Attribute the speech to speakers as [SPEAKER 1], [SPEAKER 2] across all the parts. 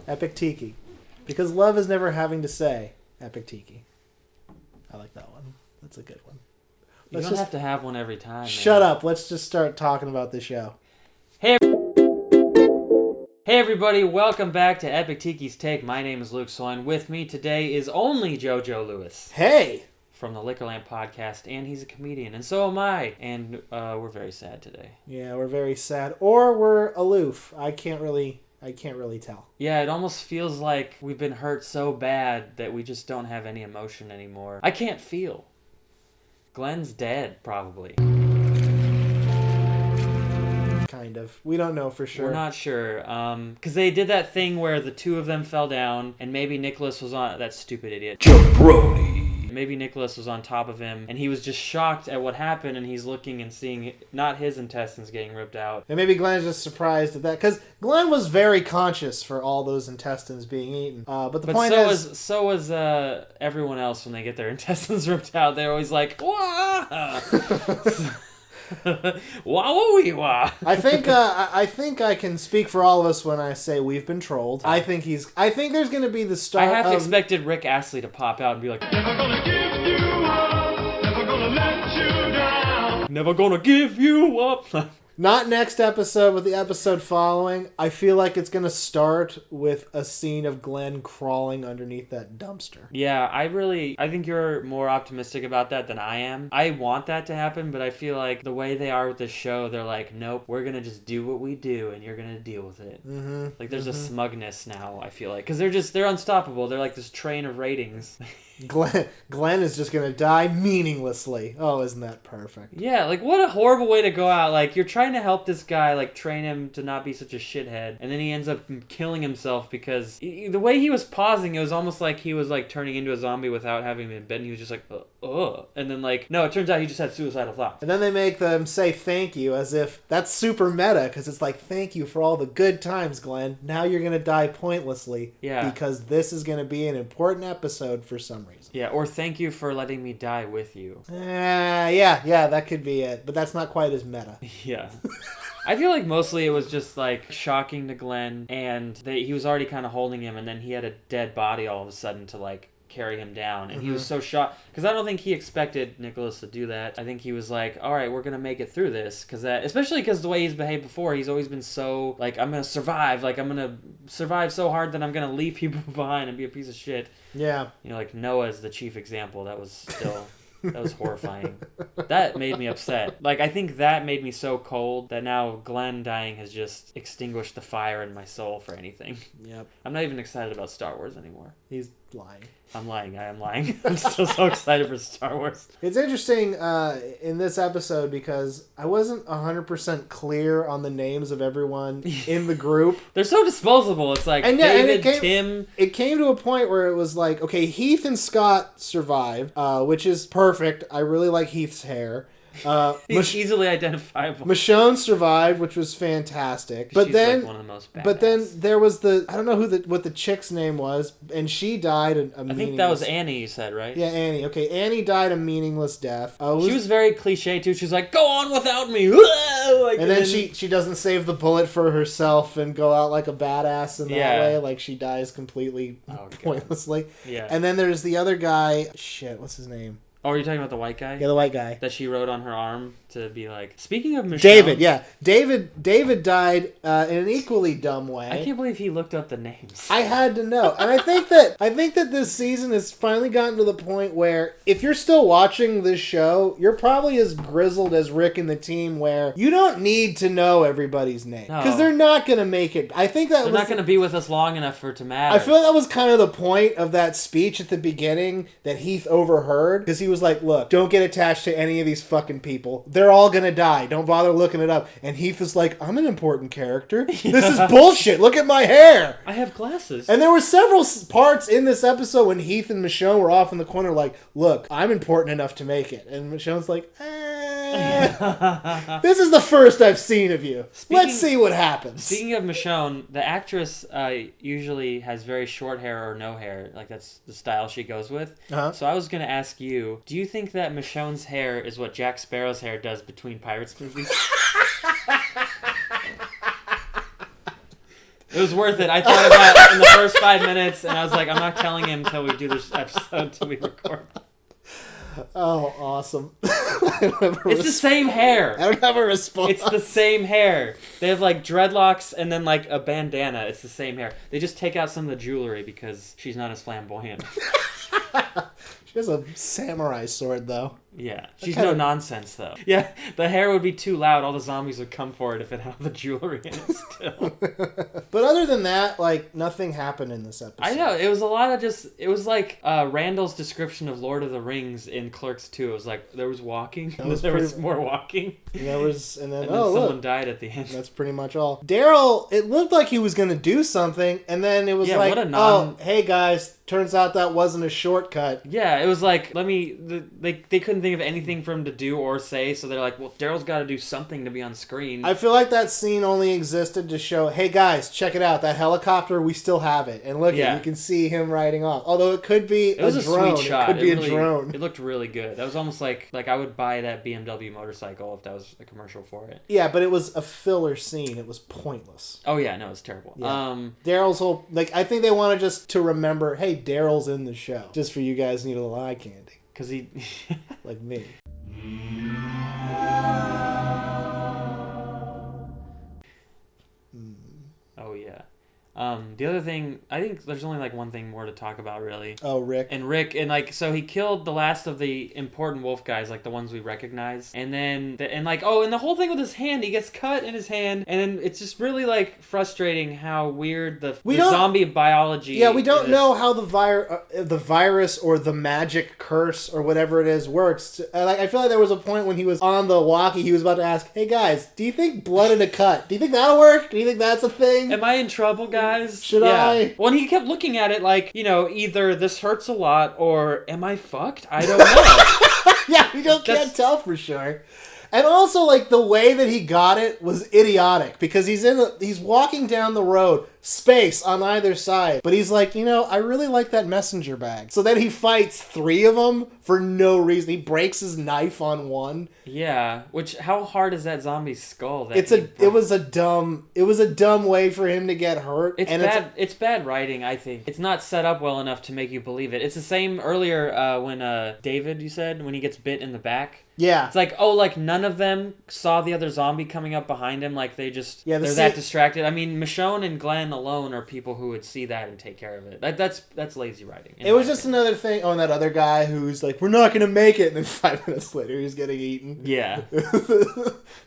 [SPEAKER 1] Epic Tiki. Because love is never having to say Epic Tiki. I like that one. That's a good one.
[SPEAKER 2] You don't have to have one every time.
[SPEAKER 1] Shut up. Let's just start talking about the show.
[SPEAKER 2] Hey everybody, welcome back to Epic Tiki's Take. My name is Luke Soin. With me today is only JoJo Lewis.
[SPEAKER 1] Hey!
[SPEAKER 2] From the Liquorland podcast, and he's a comedian, and so am I. And we're very sad today.
[SPEAKER 1] Yeah, we're very sad. Or we're aloof. I can't really tell.
[SPEAKER 2] Yeah, it almost feels like we've been hurt so bad that we just don't have any emotion anymore. I can't feel. Glenn's dead, probably.
[SPEAKER 1] Kind of. We don't know for sure.
[SPEAKER 2] We're not sure. Because they did that thing where the two of them fell down, and maybe Nicholas was on... That stupid idiot. Jabroni! Maybe Nicholas was on top of him, and he was just shocked at what happened, and he's looking and seeing not his intestines getting ripped out.
[SPEAKER 1] And maybe Glenn's just surprised at that, because Glenn was very conscious for all those intestines being eaten. But the point is...
[SPEAKER 2] So was everyone else when they get their intestines ripped out. They're always like, wah! Wah-wah-wee-wah.
[SPEAKER 1] I think I can speak for all of us when I say we've been trolled. I think there's going to be the start.
[SPEAKER 2] I half expected Rick Astley to pop out and be like, "Never gonna give you up, never gonna let you down, never gonna give you up."
[SPEAKER 1] Not next episode, but the episode following. I feel like it's going to start with a scene of Glenn crawling underneath that dumpster.
[SPEAKER 2] Yeah, I think you're more optimistic about that than I am. I want that to happen, but I feel like the way they are with the show, they're like, nope, we're going to just do what we do, and you're going to deal with it. Mm-hmm. Like, there's a smugness now, I feel like. Because they're unstoppable. They're like this train of ratings.
[SPEAKER 1] Glenn is just going to die meaninglessly. Oh, isn't that perfect?
[SPEAKER 2] Yeah, like, what a horrible way to go out. Like, you're trying to help this guy, like, train him to not be such a shithead, and then he ends up killing himself because the way he was pausing, it was almost like he was, like, turning into a zombie without having been bitten. He was just like, and then, like, no, it turns out he just had suicidal thoughts.
[SPEAKER 1] And then they make them say thank you as if that's super meta, because it's like, thank you for all the good times, Glenn. Now you're going to die pointlessly.
[SPEAKER 2] Yeah.
[SPEAKER 1] Because this is going to be an important episode for some reason.
[SPEAKER 2] Yeah, or thank you for letting me die with you.
[SPEAKER 1] Yeah, that could be it. But that's not quite as meta.
[SPEAKER 2] Yeah. I feel like mostly it was just, like, shocking to Glenn, and he was already kind of holding him, and then he had a dead body all of a sudden to, like, carry him down, and he was so shocked, because I don't think he expected Nicholas to do that. I think he was like, all right, we're gonna make it through this, especially because the way he's behaved before, he's always been so, like, I'm gonna survive so hard that I'm gonna leave people behind and be a piece of shit.
[SPEAKER 1] Yeah.
[SPEAKER 2] You know, like, Noah's the chief example. That was still... That was horrifying. That made me upset. Like, I think that made me so cold that now Glenn dying has just extinguished the fire in my soul for anything.
[SPEAKER 1] Yep.
[SPEAKER 2] I'm not even excited about Star Wars anymore.
[SPEAKER 1] He's lying.
[SPEAKER 2] I'm lying. I am lying. I'm still so excited for Star Wars.
[SPEAKER 1] It's interesting in this episode because I wasn't 100% clear on the names of everyone in the group.
[SPEAKER 2] They're so disposable. It's like David, Tim.
[SPEAKER 1] It came to a point where it was like, okay, Heath and Scott survived, which is perfect. I really like Heath's hair.
[SPEAKER 2] He's easily identifiable.
[SPEAKER 1] Michonne survived, which was fantastic. But
[SPEAKER 2] she's
[SPEAKER 1] then,
[SPEAKER 2] like one of the most badass.
[SPEAKER 1] But then there was I don't know what the chick's name was, and she died
[SPEAKER 2] I think that was Annie, you said, right?
[SPEAKER 1] Yeah, Annie. Okay, Annie died a meaningless death.
[SPEAKER 2] She was very cliche too. She was like, "Go on without me," like,
[SPEAKER 1] and then she doesn't save the bullet for herself and go out like a badass in that way. Like, she dies completely pointlessly. Yeah. And then there's the other guy. Shit, what's his name?
[SPEAKER 2] Oh, are you talking about the white guy?
[SPEAKER 1] Yeah, the white guy.
[SPEAKER 2] That she wrote on her arm to be like... Speaking of Michonne...
[SPEAKER 1] David, yeah. David died in an equally dumb way.
[SPEAKER 2] I can't believe he looked up the names.
[SPEAKER 1] I had to know. And I think that this season has finally gotten to the point where if you're still watching this show, you're probably as grizzled as Rick and the team where you don't need to know everybody's name. Because they're not going to make it. I think they're
[SPEAKER 2] not going to be with us long enough for it to matter.
[SPEAKER 1] I feel like that was kind of the point of that speech at the beginning that Heath overheard. Because he was like, look, don't get attached to any of these fucking people. They're all gonna die. Don't bother looking it up. And Heath is like, I'm an important character. Yeah. This is bullshit. Look at my hair.
[SPEAKER 2] I have glasses.
[SPEAKER 1] And there were several parts in this episode when Heath and Michonne were off in the corner like, look, I'm important enough to make it. And Michonne's like, this is the first I've seen of you. Let's see what happens.
[SPEAKER 2] Speaking of Michonne, the actress usually has very short hair or no hair. Like, that's the style she goes with. Uh-huh. So I was going to ask you, do you think that Michonne's hair is what Jack Sparrow's hair does between Pirates movies? It was worth it. I thought about it in the first 5 minutes, and I was like, I'm not telling him until we do this episode, until we record.
[SPEAKER 1] Oh, awesome.
[SPEAKER 2] It's the same hair.
[SPEAKER 1] I don't have a response.
[SPEAKER 2] It's the same hair. They have like dreadlocks and then like a bandana. It's the same hair. They just take out some of the jewelry because she's not as flamboyant.
[SPEAKER 1] She has a samurai sword, though.
[SPEAKER 2] Yeah. She's no nonsense, though. Yeah, the hair would be too loud. All the zombies would come for it if it had the jewelry in it still.
[SPEAKER 1] But other than that, like, nothing happened in this episode.
[SPEAKER 2] I know. It was a lot of just... It was like Randall's description of Lord of the Rings in Clerks 2. It was like, there was walking, and then there was more walking.
[SPEAKER 1] And then
[SPEAKER 2] someone
[SPEAKER 1] look,
[SPEAKER 2] died at the end.
[SPEAKER 1] That's pretty much all. Daryl, it looked like he was going to do something, and then it was oh, hey guys, turns out that wasn't a shortcut.
[SPEAKER 2] Yeah, it was like, they couldn't think of anything for him to do or say, so they're like, well, Daryl's got to do something to be on screen.
[SPEAKER 1] I feel like that scene only existed to show, hey guys, check it out, that helicopter, we still have it. And look, you can see him riding off. Although it could be a drone.
[SPEAKER 2] Sweet shot.
[SPEAKER 1] It could be a drone.
[SPEAKER 2] It looked really good. That was almost like I would buy that BMW motorcycle if that was a commercial for it.
[SPEAKER 1] Yeah, but it was a filler scene. It was pointless.
[SPEAKER 2] Oh yeah, no, it's terrible. Yeah.
[SPEAKER 1] Daryl's whole, I think they wanted just to remember, hey, Daryl's in the show. Just for you guys need a little eye candy.
[SPEAKER 2] Because he...
[SPEAKER 1] like me.
[SPEAKER 2] Oh yeah. The other thing, I think there's only like one thing more to talk about, really.
[SPEAKER 1] Oh, Rick.
[SPEAKER 2] And like, so he killed the last of the important wolf guys, like the ones we recognize. And then, and the whole thing with his hand, he gets cut in his hand. And then it's just really like frustrating how weird the zombie biology.
[SPEAKER 1] Yeah, we don't know how the virus or the magic curse or whatever it is works. I feel like there was a point when he was on the walkie, he was about to ask, hey guys, do you think blood in a cut? Do you think that'll work? Do you think that's a thing?
[SPEAKER 2] Am I in trouble, guys?
[SPEAKER 1] Should I?
[SPEAKER 2] Well, he kept looking at it like, either this hurts a lot or am I fucked? I don't know.
[SPEAKER 1] Yeah, we can't tell for sure. And also, like, the way that he got it was idiotic because he's walking down the road, space on either side, but he's like, I really like that messenger bag. So then he fights 3 of them for no reason. He breaks his knife on one.
[SPEAKER 2] Yeah, how hard is that zombie's skull?
[SPEAKER 1] It was a dumb way for him to get hurt.
[SPEAKER 2] It's bad writing, I think. It's not set up well enough to make you believe it. It's the same earlier when David, you said, when he gets bit in the back.
[SPEAKER 1] Yeah.
[SPEAKER 2] It's like, none of them saw the other zombie coming up behind him. Like, they're that distracted. I mean, Michonne and Glenn alone are people who would see that and take care of it. That's lazy writing.
[SPEAKER 1] It was just another thing. Oh, and that other guy who's like, we're not going to make it. And then 5 minutes later, he's getting eaten.
[SPEAKER 2] Yeah.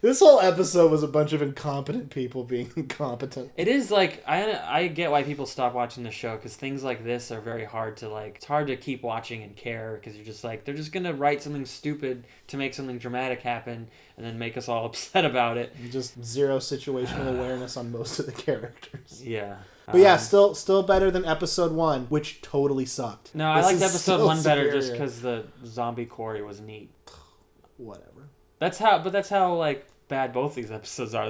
[SPEAKER 1] This whole episode was a bunch of incompetent people being incompetent.
[SPEAKER 2] It is like, I get why people stop watching the show because things like this are very hard to it's hard to keep watching and care because you're just like, they're just going to write something stupid to make something dramatic happen and then make us all upset about it.
[SPEAKER 1] Just zero situational awareness on most of the characters.
[SPEAKER 2] Yeah.
[SPEAKER 1] But yeah, still better than episode 1, which totally sucked.
[SPEAKER 2] No, I liked episode 1 better just because the zombie quarry was neat.
[SPEAKER 1] Whatever.
[SPEAKER 2] That's how like bad both these episodes are.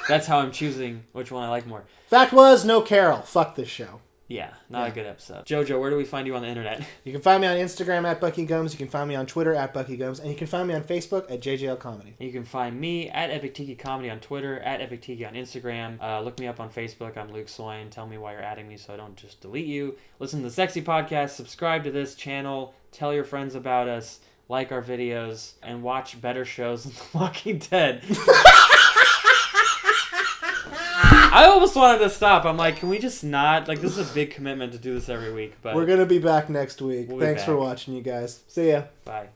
[SPEAKER 2] That's how I'm choosing which one I like more.
[SPEAKER 1] Fact was, no Carol. Fuck this show.
[SPEAKER 2] Yeah, not a good episode. Jojo, where do we find you on the internet?
[SPEAKER 1] You can find me on Instagram at Bucky Gums. You can find me on Twitter at Bucky Gums. And you can find me on Facebook at JJL Comedy.
[SPEAKER 2] And you can find me at Epic Tiki Comedy on Twitter, at Epic Tiki on Instagram. Look me up on Facebook. I'm Luke Soin. Tell me why you're adding me so I don't just delete you. Listen to the Sexy Podcast. Subscribe to this channel. Tell your friends about us. Like our videos. And watch better shows than The Walking Dead. I almost wanted to stop. I'm like, can we just not? Like, this is a big commitment to do this every week. But
[SPEAKER 1] we're going to be back next week. Thanks for watching, you guys. See ya.
[SPEAKER 2] Bye.